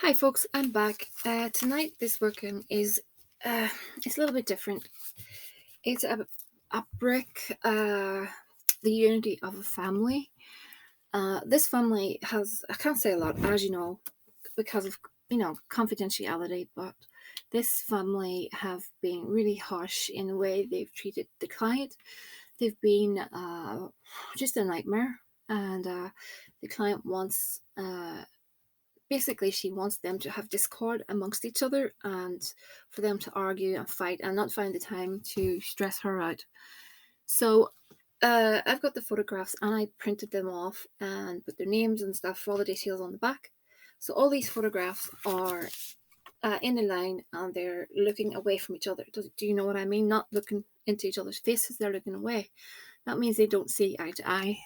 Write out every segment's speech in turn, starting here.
Hi folks, I'm back. Tonight this working is it's a little bit different. It's a brick the unity of a family. This family has, I can't say a lot, as you know, because of confidentiality, but this family have been really harsh in the way they've treated the client. They've been just a nightmare, and the client wants basically she wants them to have discord amongst each other and for them to argue and fight and not find the time to stress her out. So I've got the photographs and I printed them off and put their names and stuff, all the details on the back. So all these photographs are in a line and they're looking away from each other. Do you know what I mean? Not looking into each other's faces, they're looking away. That means they don't see eye to eye.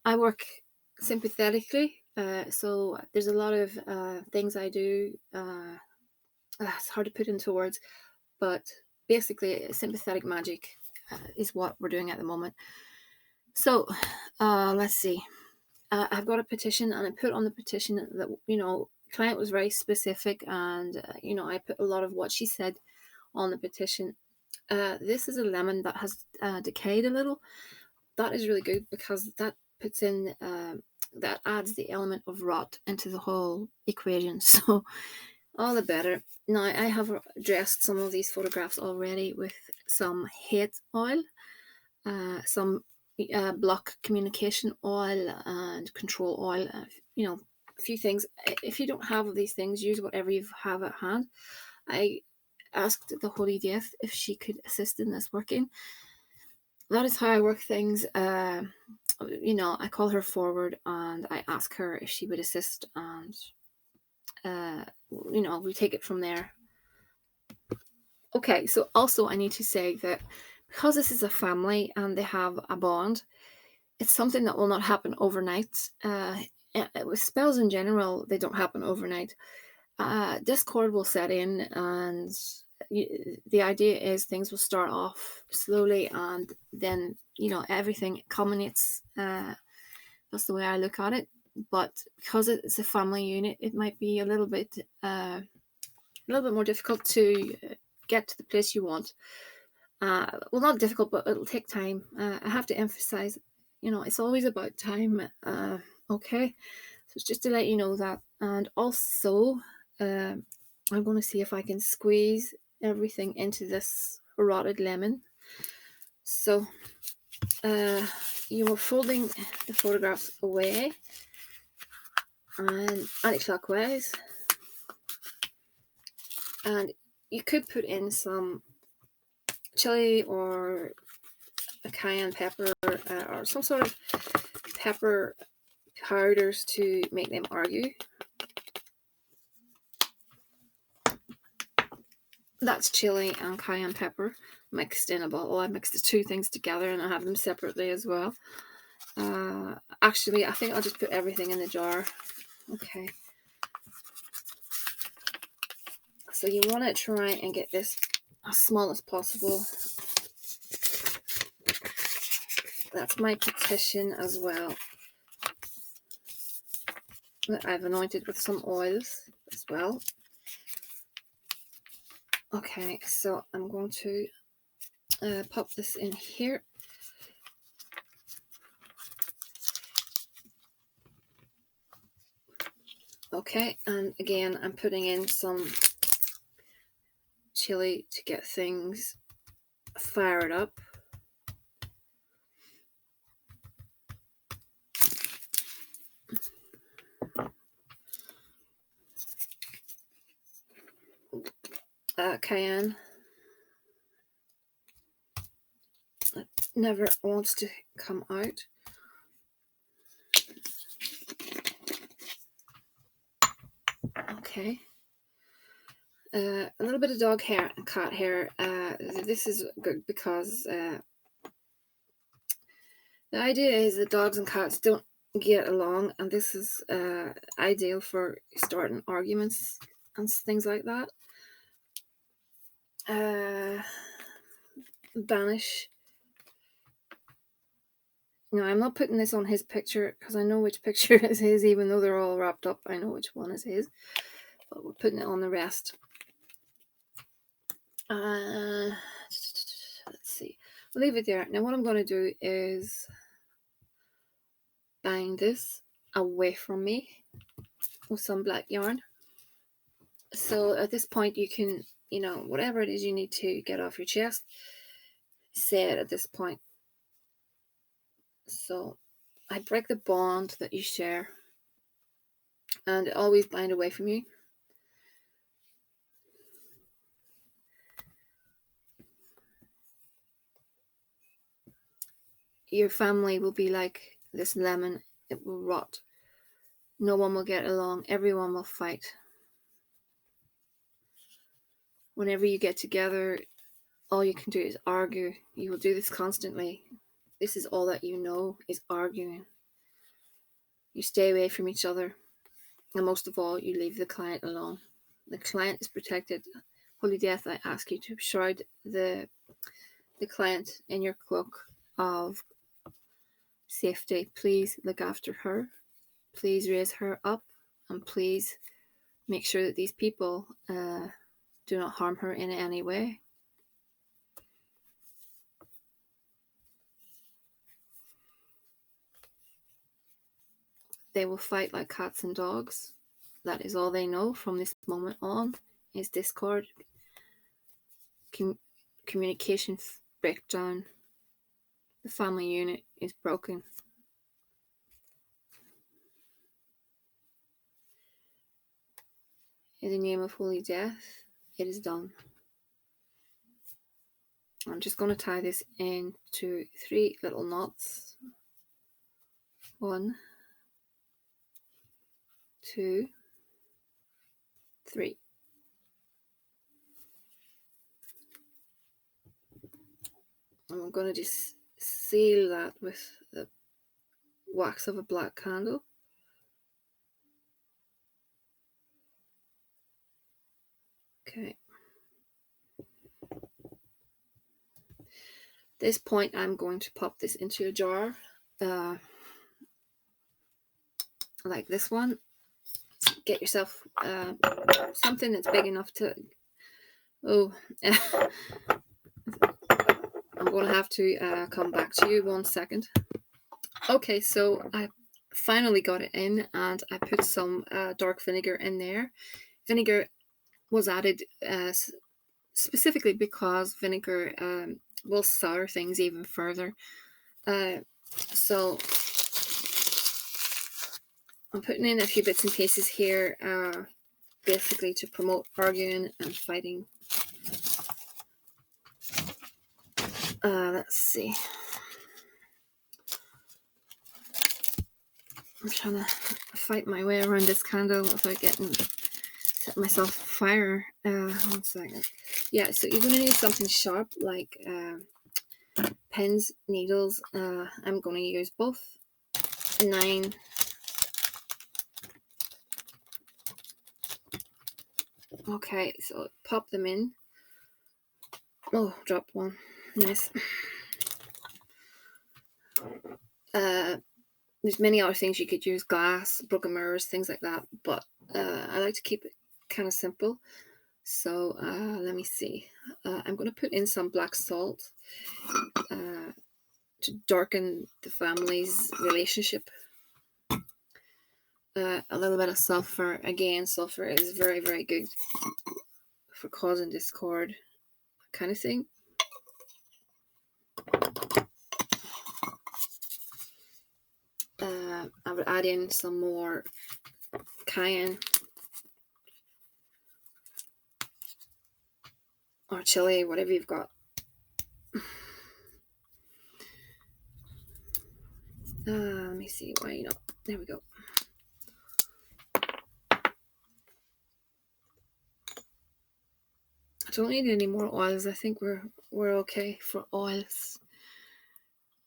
I work sympathetically, so there's a lot of things I do. It's hard to put into words, but basically, sympathetic magic is what we're doing at the moment. So let's see. I've got a petition, and I put on the petition that client was very specific, and I put a lot of what she said on the petition. This is a lemon that has decayed a little. That is really good because that puts in that adds the element of rot into the whole equation. So all the better. Now I have dressed some of these photographs already with some hate oil, some block communication oil and control oil. A few things. If you don't have these things, use whatever you have at hand. I asked the Holy Death if she could assist in this working. That is how I work things. I call her forward and I ask her if she would assist, and we take it from there. Okay, so also I need to say that because this is a family and they have a bond, it's something that will not happen overnight. With spells in general, they don't happen overnight. Discord will set in, and the idea is things will start off slowly and then everything culminates. That's the way I look at it. But because it's a family unit, it might be a little bit more difficult to get to the place you want. Well, not difficult, but it'll take time. I have to emphasize, it's always about time. Okay, so it's just to let you know that. And also, I'm going to see if I can squeeze everything into this rotted lemon. So you are folding the photographs away and anti-clockwise, and you could put in some chili or a cayenne pepper or some sort of pepper powders to make them argue. That's chili and cayenne pepper mixed in a bottle. I mixed the two things together and I have them separately as well. Actually, I think I'll just put everything in the jar. Okay. So you want to try and get this as small as possible. That's my petition as well, that I've anointed with some oils as well. Okay, so I'm going to pop this in here. Okay, and again, I'm putting in some chili to get things fired up. Cayenne. It never wants to come out. Okay. A little bit of dog hair and cat hair. This is good because the idea is that dogs and cats don't get along, and this is ideal for starting arguments and things like that. Banish Now, I'm not putting this on his picture because I know which picture is his, even though they're all wrapped up. I know which one is his, but we're putting it on the rest. Let's see. We'll leave it there. Now, what I'm going to do is bind this away from me with some black yarn. So at this point, you can, whatever it is you need to get off your chest, say it at this point. So I break the bond that you share, and always bind away from you. Your family will be like this lemon. It will rot. No one will get along. Everyone will fight. Whenever you get together, all you can do is argue. You will do this constantly. This is all that you know, is arguing. You stay away from each other. And most of all, you leave the client alone. The client is protected. Holy Death, I ask you to shroud the client in your cloak of safety. Please look after her. Please raise her up. And please make sure that these people do not harm her in any way. They will fight like cats and dogs. That is all they know from this moment on, is discord, communication breakdown. The family unit is broken. In the name of Holy Death, it is done. I'm just going to tie this into 3 little knots. 1, 2, 3. And I'm going to just seal that with the wax of a black candle. Okay. At this point, I'm going to pop this into a jar, like this one. Get yourself something that's big enough to... I'm going to have to come back to you 1 second. Okay, so I finally got it in, and I put some dark vinegar in there. Vinegar was added specifically because vinegar will sour things even further. So I'm putting in a few bits and pieces here, basically to promote arguing and fighting. Let's see. I'm trying to fight my way around this candle without set myself fire. 1 second. Yeah, so you're going to need something sharp, like pens, needles. I'm going to use both 9. Okay, so pop them in. Oh, dropped one. Nice. There's many other things you could use, glass, broken mirrors, things like that, but I like to keep it kind of simple. So let me see. I'm going to put in some black salt to darken the family's relationship. A little bit of sulfur. Again, sulfur is very, very good for causing discord, kind of thing. I would add in some more cayenne or chili, whatever you've got. Let me see. Why not? There we go. I don't need any more oils. I think we're okay for oils.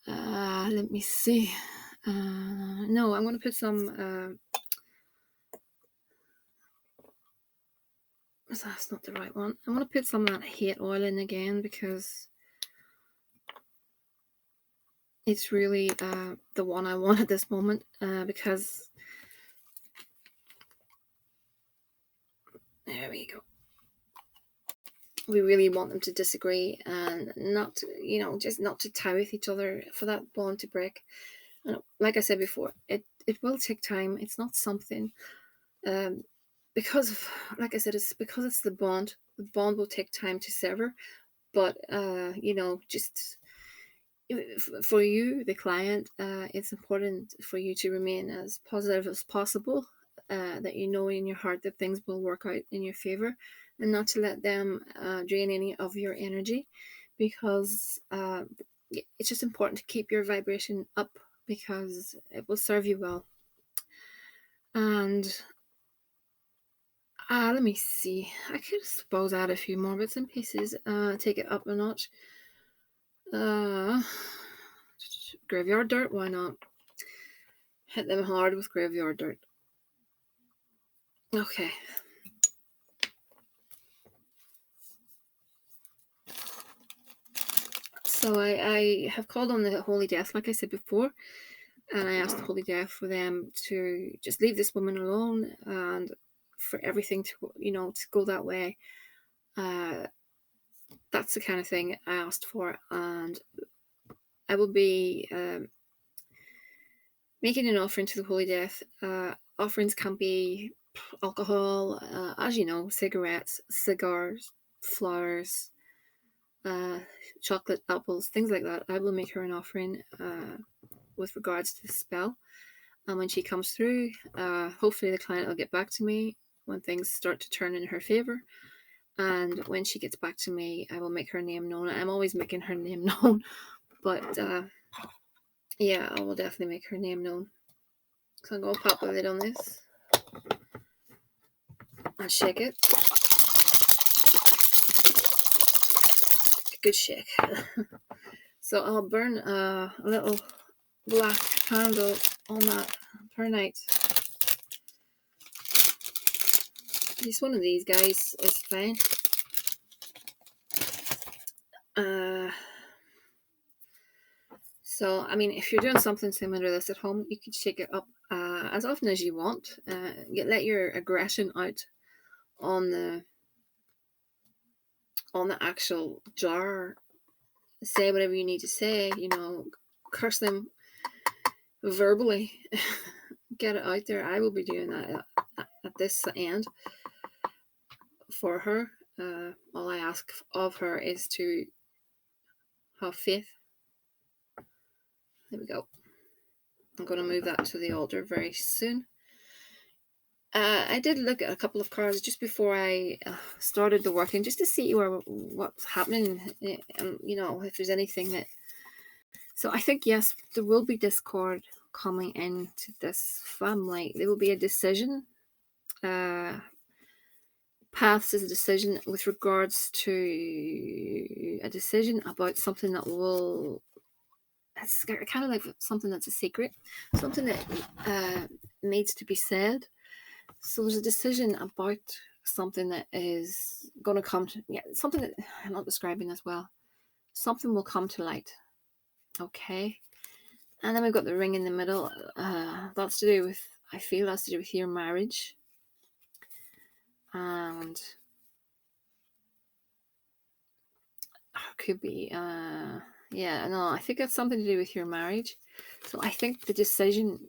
Let me see. No, I'm going to put some... that's not the right one. I'm going to put some of that hate oil in again, because it's really the one I want at this moment, because there we go. We really want them to disagree and not to, just not to tie with each other for that bond to break. And like I said before, it will take time. It's not something, um, because of, like I said, it's because it's the bond. The bond will take time to sever, but just for you, the client, it's important for you to remain as positive as possible. That you know in your heart that things will work out in your favor, and not to let them drain any of your energy, because it's just important to keep your vibration up, because it will serve you well. And let me see. I could suppose add a few more bits and pieces. Take it up a notch. Graveyard dirt, why not? Hit them hard with graveyard dirt. Okay. So I have called on the Holy Death, like I said before, and I asked the Holy Death for them to just leave this woman alone, and for everything to go that way. That's the kind of thing I asked for, and I will be making an offering to the Holy Death. Offerings can be alcohol, as you know, cigarettes, cigars, flowers, chocolate, apples, things like that. I will make her an offering with regards to the spell. And when she comes through, hopefully the client will get back to me when things start to turn in her favor. And when she gets back to me, I will make her name known. I'm always making her name known, but yeah, I will definitely make her name known. So I'm going to pop a lid on this and shake it. Good shake. So I'll burn a little black candle on that per night. Just one of these guys is fine. So, I mean, if you're doing something similar to this at home, you could shake it up as often as you want. Let your aggression out on the actual jar. Say whatever you need to say. Curse them verbally. Get it out there. I will be doing that at this end for her. All I ask of her is to have faith. There we go. I'm going to move that to the altar very soon. I did look at a couple of cards just before I started the working, just to see what's happening, and if there's anything that. So I think, yes, there will be discord coming into this family. There will be a decision. Paths is a decision with regards to a decision about something that will. It's kind of like something that's a secret, something that needs to be said. So there's a decision about something that is going to come to, something that I'm not describing as well. Something will come to light. Okay. And then we've got the ring in the middle. That's to do with, I feel that's to do with your marriage. And could be, I think that's something to do with your marriage. So I think the decision,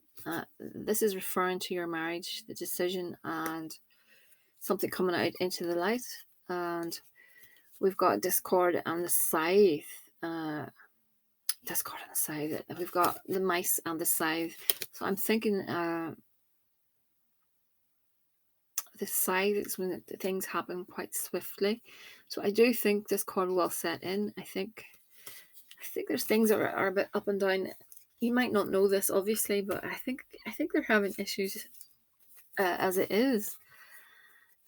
this is referring to your marriage, the decision, and something coming out into the light. And we've got discord and the scythe. Discord and the scythe. We've got the mice and the scythe. So I'm thinking the scythe is when things happen quite swiftly. So I do think discord will set in. I think there's things that are a bit up and down. You might not know this, obviously, but I think they're having issues as it is.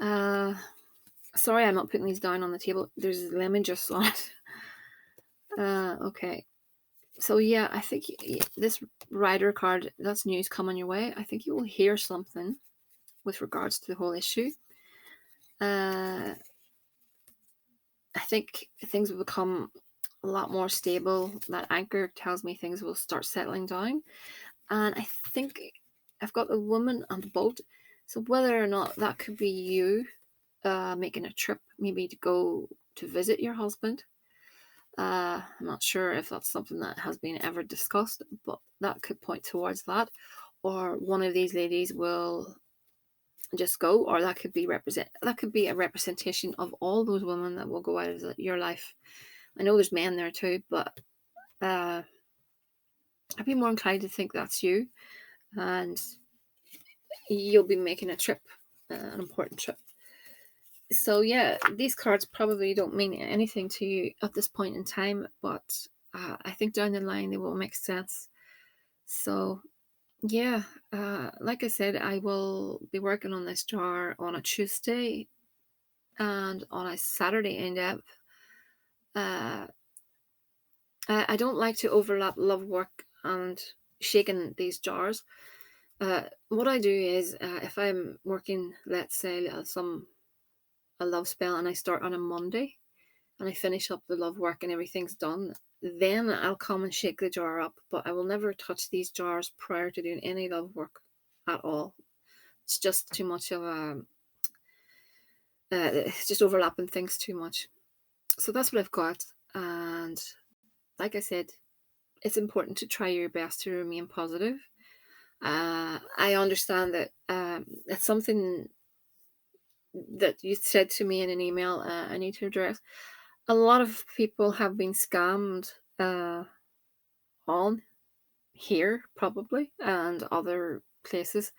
Sorry, I'm not putting these down on the table. There's lemon juice on it. Okay. So yeah, I think this rider card, that's news coming your way. I think you will hear something with regards to the whole issue. I think things will become a lot more stable. That anchor tells me things will start settling down. And I think I've got a woman on the boat. So whether or not that could be you making a trip, maybe to go to visit your husband. I'm not sure if that's something that has been ever discussed, but that could point towards that. Or one of these ladies will just go, or that could be a representation of all those women that will go out of your life. I know there's men there too, but I'd be more inclined to think that's you, and you'll be making a trip, an important trip. So yeah, these cards probably don't mean anything to you at this point in time, but I think down the line they will make sense. So yeah, like I said, I will be working on this jar on a Tuesday and on a Saturday in depth. I don't like to overlap love work and shaking these jars. What I do is, if I'm working, let's say, a love spell, and I start on a Monday, and I finish up the love work and everything's done, then I'll come and shake the jar up. But I will never touch these jars prior to doing any love work at all. It's just too much of a, it's just overlapping things too much. So that's what I've got. And like I said, it's important to try your best to remain positive. I understand that it's something that you said to me in an email I need to address. A lot of people have been scammed on here, probably, and other places.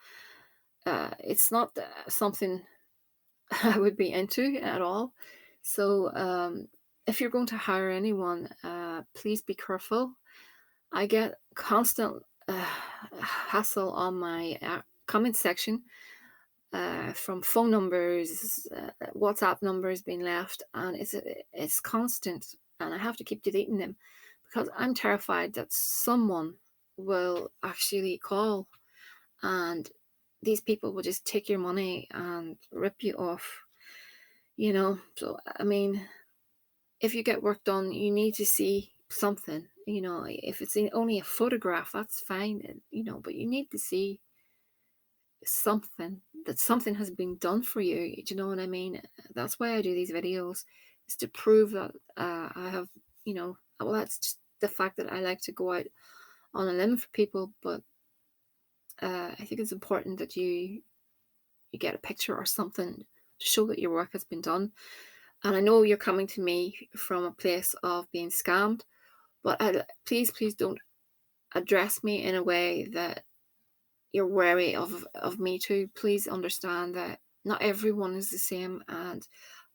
It's not something I would be into at all. So if you're going to hire anyone, please be careful. I get constant hassle on my comment section from phone numbers, WhatsApp numbers being left, and it's constant, and I have to keep deleting them because I'm terrified that someone will actually call, and these people will just take your money and rip you off. So I mean, if you get work done, you need to see something. If it's only a photograph, that's fine. But you need to see something, that something has been done for you. Do you know what I mean? That's why I do these videos, is to prove that I have, well, that's just the fact that I like to go out on a limb for people. But I think it's important that you get a picture or something to show that your work has been done. And I know you're coming to me from a place of being scammed, but please don't address me in a way that you're wary of me too. Please understand that not everyone is the same, and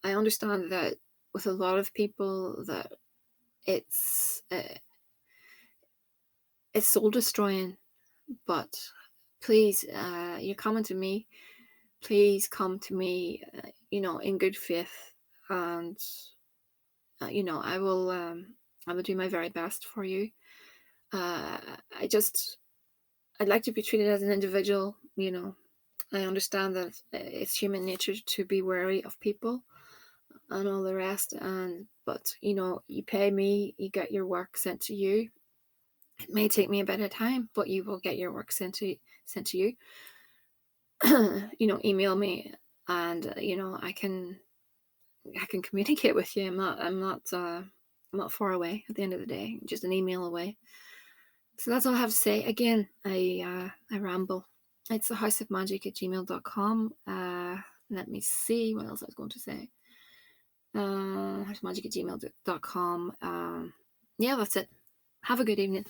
I understand that with a lot of people that it's soul destroying. But please, you're coming to me. Please come to me, in good faith, and I will do my very best for you. I'd like to be treated as an individual. I understand that it's human nature to be wary of people and all the rest. But you pay me, you get your work sent to you. It may take me a bit of time, but you will get your work sent to you. Email me, and I can communicate with you. I'm not far away. At the end of the day, just an email away. So that's all I have to say. Again, I ramble. It's thehouseofmagick@gmail.com. Let me see what else I was going to say. Houseofmagick@gmail.com. Yeah, that's it. Have a good evening.